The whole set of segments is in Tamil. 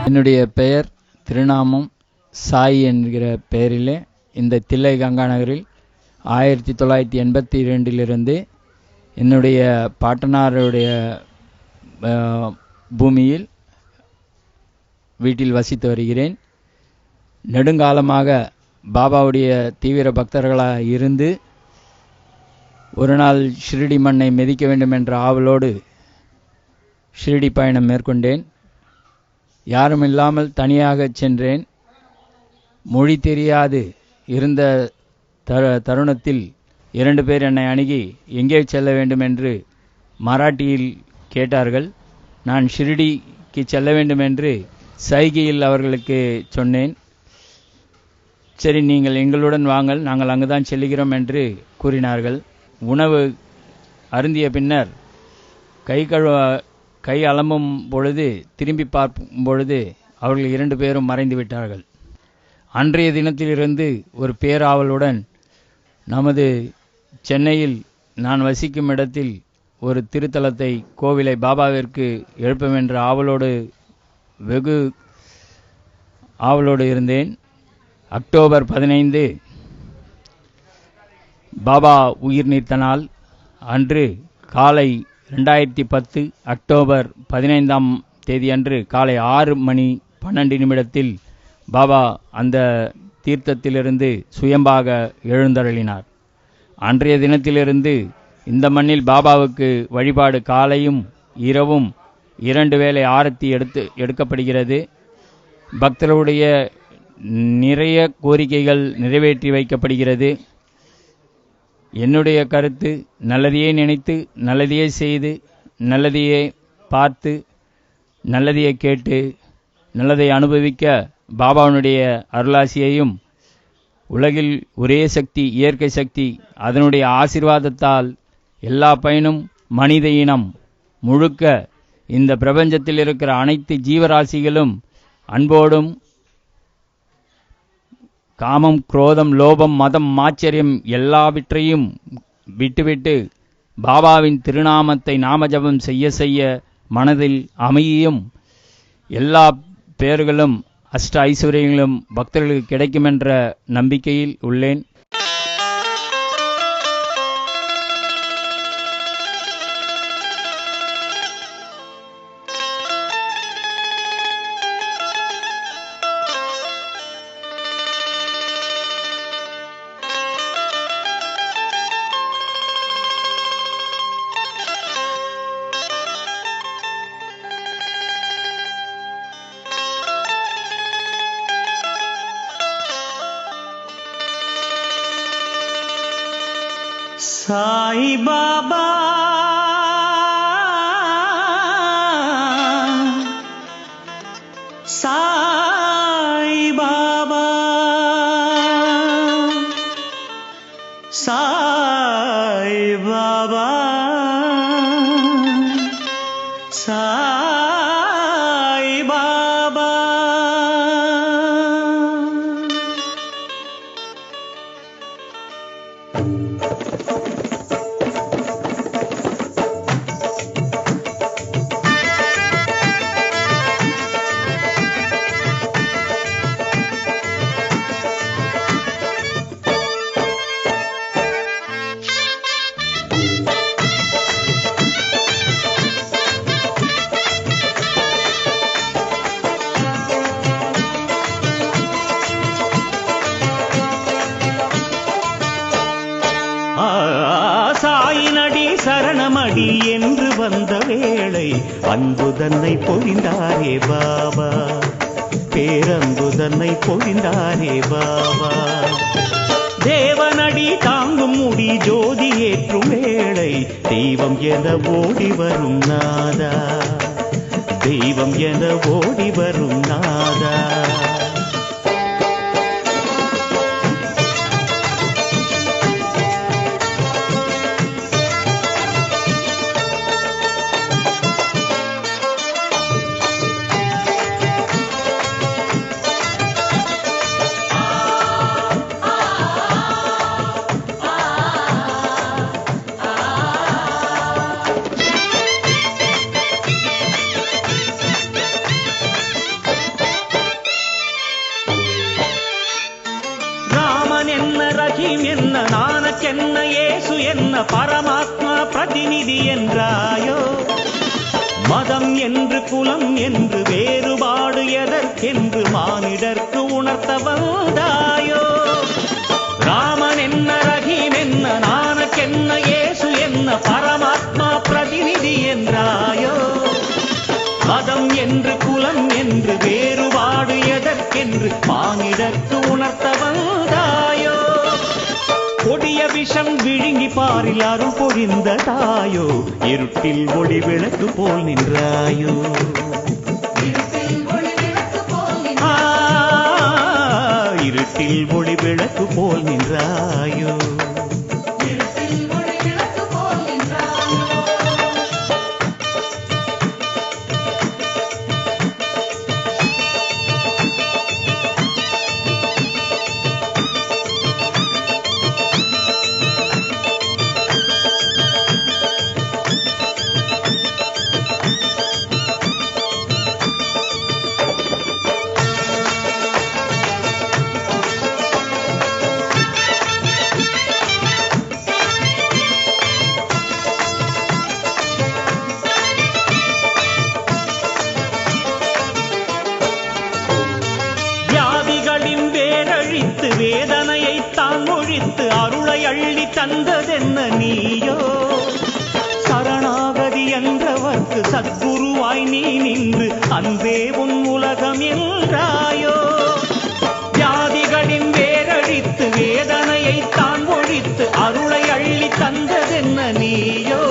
என்னுடைய பெயர் திருநாமம் சாய் என்கிற பெயரிலே இந்த தில்லை கங்கா நகரில் 1982 என்னுடைய பாட்டனாருடைய பூமியில் வீட்டில் வசித்து வருகிறேன். நெடுங்காலமாக பாபாவுடைய தீவிர பக்தர்களாக இருந்து ஒரு நாள் ஷிரடி மண்ணை மிதிக்க வேண்டும் என்ற ஆவலோடு ஷிரடி பயணம் மேற்கொண்டேன். யாரும் இல்லாமல் தனியாக சென்றேன். மொழி தெரியாது இருந்த தருணத்தில் 2 பேர் என்னை அணுகி எங்கே செல்ல வேண்டும் என்று மராட்டியில் கேட்டார்கள். நான் ஷிரடிக்கு செல்ல வேண்டும் என்று சைகையில் அவர்களுக்கு சொன்னேன். சரி, நீங்கள் எங்களுடன் வாங்கள், நாங்கள் அங்குதான் செல்கிறோம் என்று கூறினார்கள். உணவு அருந்திய பின்னர் கை அலம்பும் பொழுது திரும்பி பார்க்கும் பொழுது அவர்கள் 2 பேரும் மறைந்து விட்டார்கள். அன்றைய தினத்திலிருந்து ஒரு பேராவலுடன் நமது சென்னையில் நான் வசிக்கும் இடத்தில் ஒரு திருத்தலத்தை கோவிலை பாபாவிற்கு எழுப்பம் என்ற வெகு ஆவலோடு இருந்தேன். அக்டோபர் 15 பாபா உயிர் நீத்த நாள் அன்று காலை 2010 அக்டோபர் 15ஆம் தேதி அன்று காலை 6:12 பாபா அந்த தீர்த்தத்திலிருந்து சுயம்பாக எழுந்தருளினார். அன்றைய தினத்திலிருந்து இந்த மண்ணில் பாபாவுக்கு வழிபாடு காலையும் இரவும் 2 வேளை ஆரத்தி எடுக்கப்படுகிறது. பக்தர்களுடைய நிறைய கோரிக்கைகள் நிறைவேற்றி வைக்கப்படுகிறது. என்னுடைய கருத்து, நல்லதையே நினைத்து நல்லதையே செய்து நல்லதையே பார்த்து நல்லதையே கேட்டு நல்லதை அனுபவிக்க பாபாவுடைய அருளாசியையும் உலகில் ஒரே சக்தி, இயற்கை சக்தி, அதனுடைய ஆசீர்வாதத்தால் எல்லா பயனும் மனித இனம் முழுக்க இந்த பிரபஞ்சத்தில் இருக்கிற அனைத்து ஜீவராசிகளும் அன்போடும் காமம், குரோதம், லோபம், மதம், மாச்சரியம் எல்லாவற்றையும் விட்டுவிட்டு பாபாவின் திருநாமத்தை நாமஜபம் செய்ய மனதில் அமைதியும் எல்லா பேர்களும் அஷ்ட ஐஸ்வர்யங்களும் பக்தர்களுக்கு கிடைக்கும் என்ற நம்பிக்கையில் உள்ளேன். சாய் பாபா சாய் பாபா சாய் பாபா சாய் பாபா. சாயினடி சரணமடி என்று வந்த வேளை அன்பு தன்னை பொழிந்தாரே பாபா, பேரன்பு தன்னை பொழிந்தாரே பாபா. தேவனடி தாங்கும் முடி ஜோதி ஏற்றும் வேளை தெய்வம் என ஓடி வரும் நாதா, தெய்வம் என ஓடி வரும் நாதா. பிரதிநிதி என்றாயோ மதம் என்று குலம் என்று வேறுபாடு எதற்கென்று மானிடர்க்கு உணர்த்த வந்தாயோ ராமன் என்ன ரஹீம் என்ன நானக்கென்ன இயேசு என்ன பரமாத்மா பிரதிநிதி என்றாயோ மதம் என்று குலம் என்று வேறுபாடு எதற்கென்று மானிடர்க்கு உணர்த்த வந்தாயோ கொடிய விஷம் விழுங்கி பாரில் அருள் பொழிந்த தாயோ இருட்டில் ஒளி விளக்கு போல் நின்றாயோ இருட்டில் ஒளி விளக்கு போல் நின்றாயோ வேதனையை தான் ஒழித்து அருளை அள்ளி தந்ததென்ன நீயோ சரணாகதி என்றவர்க்கு சத்குருவாய் நீ நின்று அன்பே உன் உலகம் என்றாயோ வியாதிகளின் வேரழித்து வேதனையை தான் ஒழித்து அருளை அள்ளி தந்ததென்ன நீயோ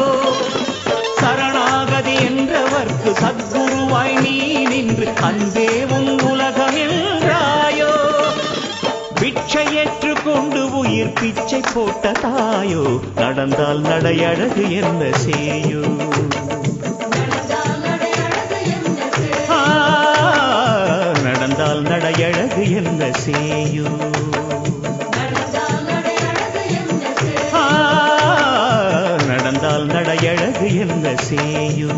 சரணாகதி என்றவர்க்கு சத்குருவாய் நீ நின்று அன்பே உன் உலகம் என்றாயோ பிச்சை ஏற்றுக்கொண்டு உயிர் பிச்சை போட்ட தாயோ நடந்தால் நடையழகு என்ன செய்யோ நடந்தால் நடையழகு என்ன செய்யோ நடந்தால் நடையழகு என்ன செய்யோ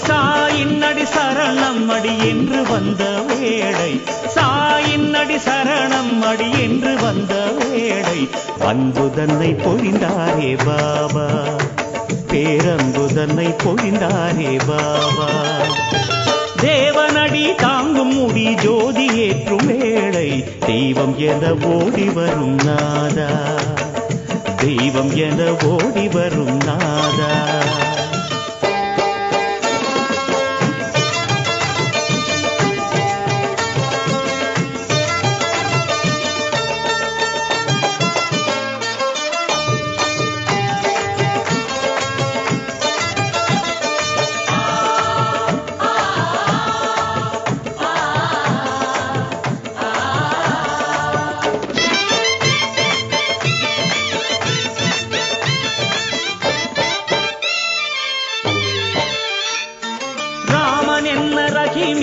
சாயின்னடி சரணம் அடி என்று வந்த வேளை சாயின்னடி சரணம் அடி என்று வந்த வேளை அன்பு தன்னை பொழிந்தாரே பாபா பேரன்பு தன்னை பொழிந்தாரே பாபா தேவனடி தாங்கும் முடி ஜோதி ஏற்றும் வேளை தெய்வம் என ஓடி வரும் நாதா தெய்வம் என ஓடி வரும் நாதா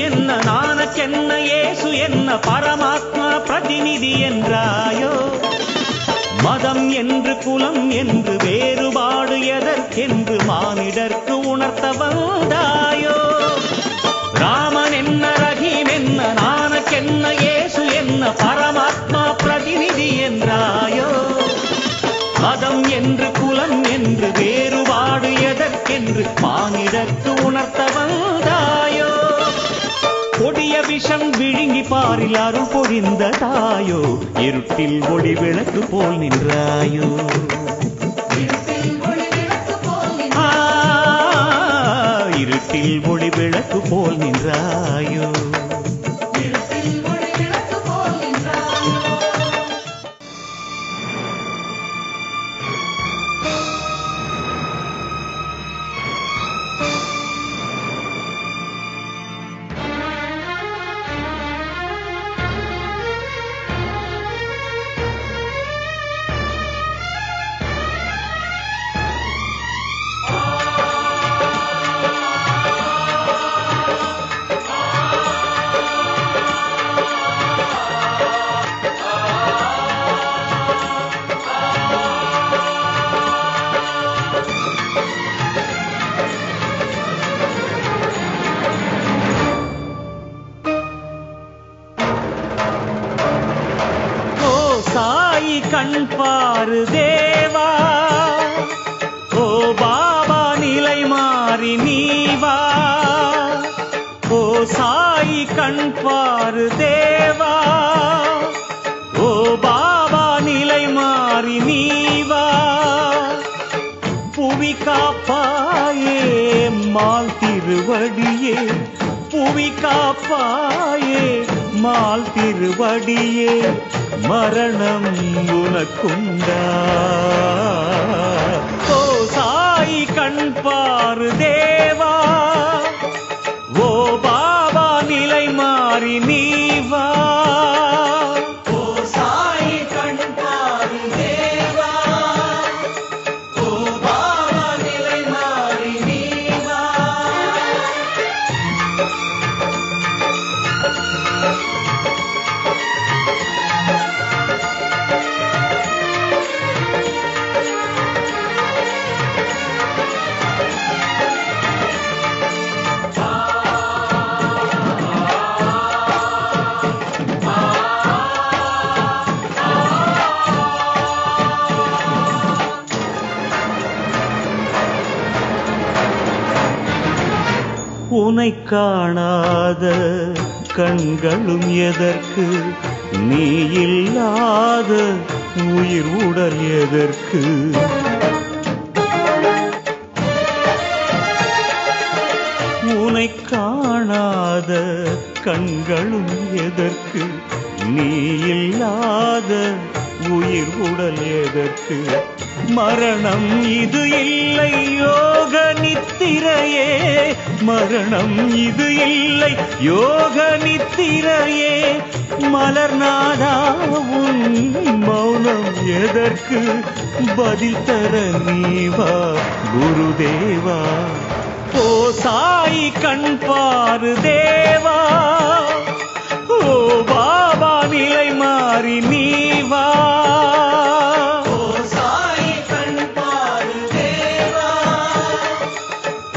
என்ன நானக்கென்ன இயேசு என்ன பரமாத்மா பிரதிநிதி என்றாயோ மதம் என்று குலம் என்று வேறுபாடு எதற்கென்று மானிடர்க்கு உணர்த்த வந்தாயோ ராமன் என்ன ரஹீம் என்ன நானக்கென்ன இயேசு என்ன பரமாத்மா பிரதிநிதி என்றாயோ மதம் என்று குலம் என்று வேறுபாடு எதற்கென்று மானிடர்க்கு உணர்த்த வந்தாயோ கொடிய விஷம் விழுங்கி பாரில் அருள் பொழிந்த தாயோ இருட்டில் ஒளி விளக்கு போல் நின்றாயோ இருட்டில் ஒளி விளக்கு போல் நின்றாயோ சாயி கண் பாரு தேவா, ஓ பாபா நிலை மாறி நீ வா. ஓ சாயி கண் பாரு தேவா, ஓ பாபா நிலை மாறி நீ வா. புவி காப்பாயே மால் திருவடியே, புவி காப்பாயே மால் திருவடியே, மரணம் உனக்குண்டா. ஓ சாயி கண் பாரு தேவா, ஓ பாபா நிலை மாறி நீ வா. ஓ சாயி கண் பாரு தேவா, ஓ பாபா நிலை மாறி நீ வா. உனை காணாத கண்களும் எதற்கு, நீ இல்லாத உயிர் உடல் எதற்கு. உனை காணாத கண்களும் எதற்கு, நீ இல்லாத உயிர் உடல் எதற்கு. மரணம் இது இல்லை யோக நித்திரையே, மரணம் இது இல்லை யோக நித்திரையே. மலர்நாதாவும் மௌனம் எதற்கு, பதில் தர நீவா குருதேவா. ஓ சாயி கண் பாரு தேவா, ஓ பாபா நிலை மாறி நீ வா. ஓ சாயி கண் பாரு தேவா,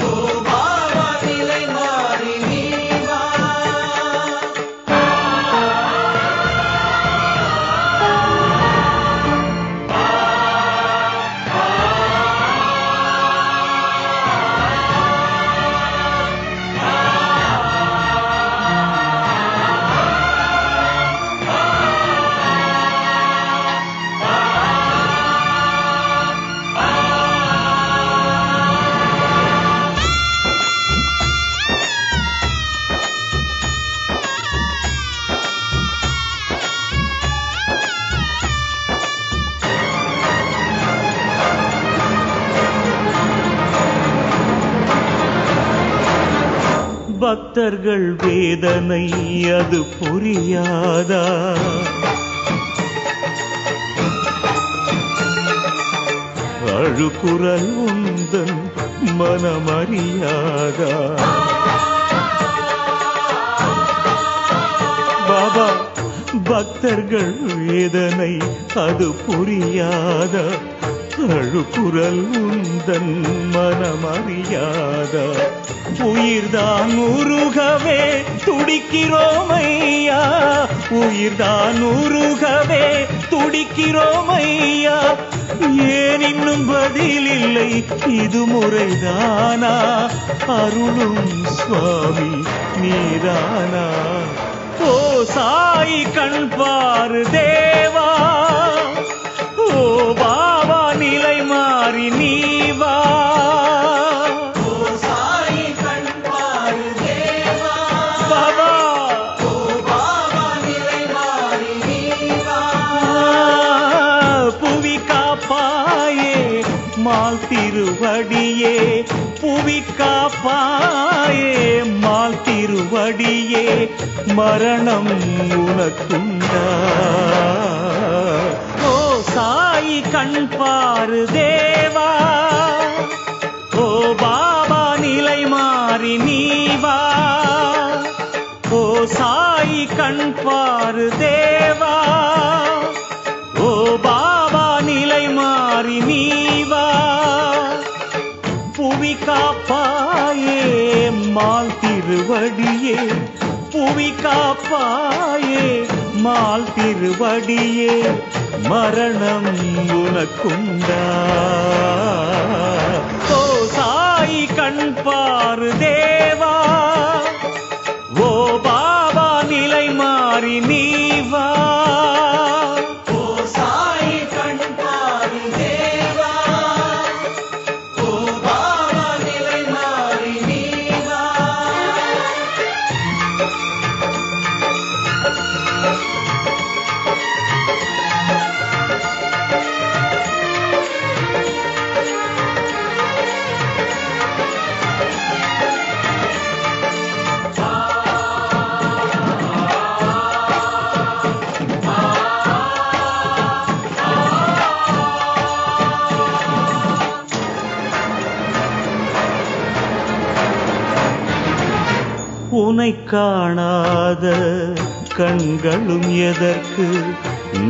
ஓ பாபா நிலை மாறி நீ வா. பக்தர்கள் வேதனை அது புரியாதா, அழுகுரல் உந்தன் மனமறியாதா. பாபா பக்தர்கள் வேதனை அது புரியாதா, அழுகுரல் உந்தன் மனமறியாதா. உயிர்தான் உருகவே துடிக்கிறோமையா, உயிர்தான் உருகவே துடிக்கிறோமையா. ஏன் இன்னும் பதில் இல்லை இது முறைதானா, அருளும் சுவாமி நீதானா. ஓ சாயி கண் பாரு தேவா, ஓ பாபா நிலை மாறி நீ வா. ஓ சாயி கண் பாரு தேவா, பாபா ஓ பாபா நிலை மாறி நீ வா. புவி காப்பாயே மால் திருவடியே, புவி காப்பாயே மால் திருவடியே, மரணம் உனக்குண்டா. ஓ சாயி கண் பாரு தேவா, ஓ பாபா நிலை மாறி நீ வா. ஓ சாயி கண் பாரு தேவா, ஓ பாபா நிலை மாறி நீ வா. புவி காப்பாயே மால் திருவடியே, புவி காப்பாயே மால் திருவடியே மரணம் உனக்குண்டா? ஓ சாயி கண் பாரு தேவா, ஓ பாபா நிலை மாறி நீ வா. ஓ சாயி கண் பாரு தேவா, ஓ பாபா நிலை மாறி நீ வா. உனை காணாத கண்களும் எதற்கு,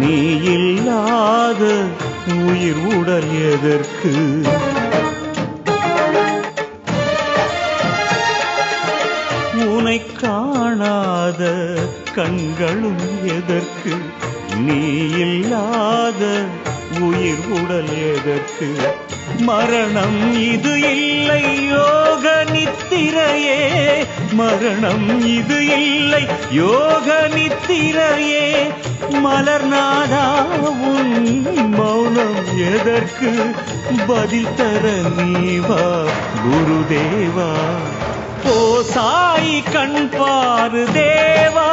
நீ இல்லாத உயிர் உடல் எதற்கு? உனை காணாத கண்களும் எதற்கு, நீ இல்லாத உயிர் உடல் எதற்கு? மரணம் இது இல்லை யோக நித்திரையே, மரணம் இது இல்லை யோக நித்திரையே. மலர்நாதா உன் மௌனம் எதற்கு? பதில் தர நீவா குருதேவா. ஓ சாயி கண் பாரு தேவா,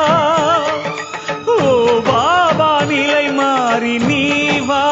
ஓ பாபா நிலை மாறி நீ வா.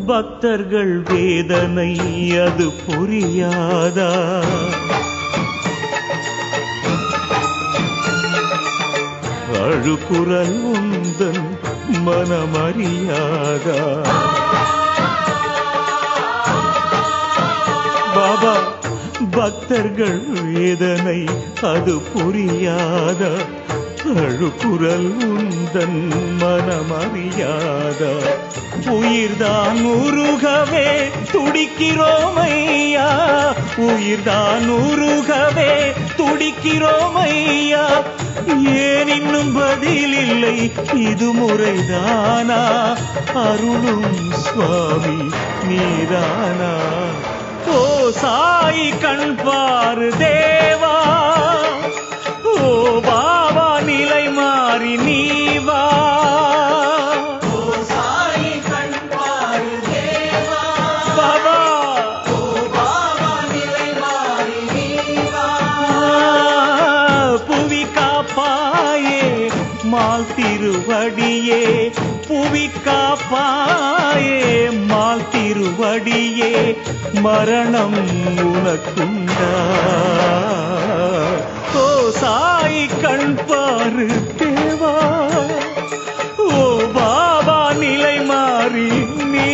பக்தர்கள் வேதனை அது புரியாதா? அழுகுரல் உந்தன் மனமறியாதா? பாபா பக்தர்கள் வேதனை அது புரியாதா? அழுகுரல் உந்தன் மனமறியாதா? உயிர்தான் உருகவே துடிக்கிறோமையா, உயிர்தான் உருகவே துடிக்கிறோமையா. ஏன் இன்னும் பதில் இல்லை, இது முறைதானா? அருளும் சுவாமி நீதானா? ஓ சாயி கண் பாரு தேவா, ஓ பாபா நிலை மாறி நீ வா. மால் திருவடியே புவி காப்பாயே, மால் திருவடியே மரணம் உனக்குண்டா? ஓ சாயி கண் பாரு தேவா, ஓ பாபா நிலை மாறி நீ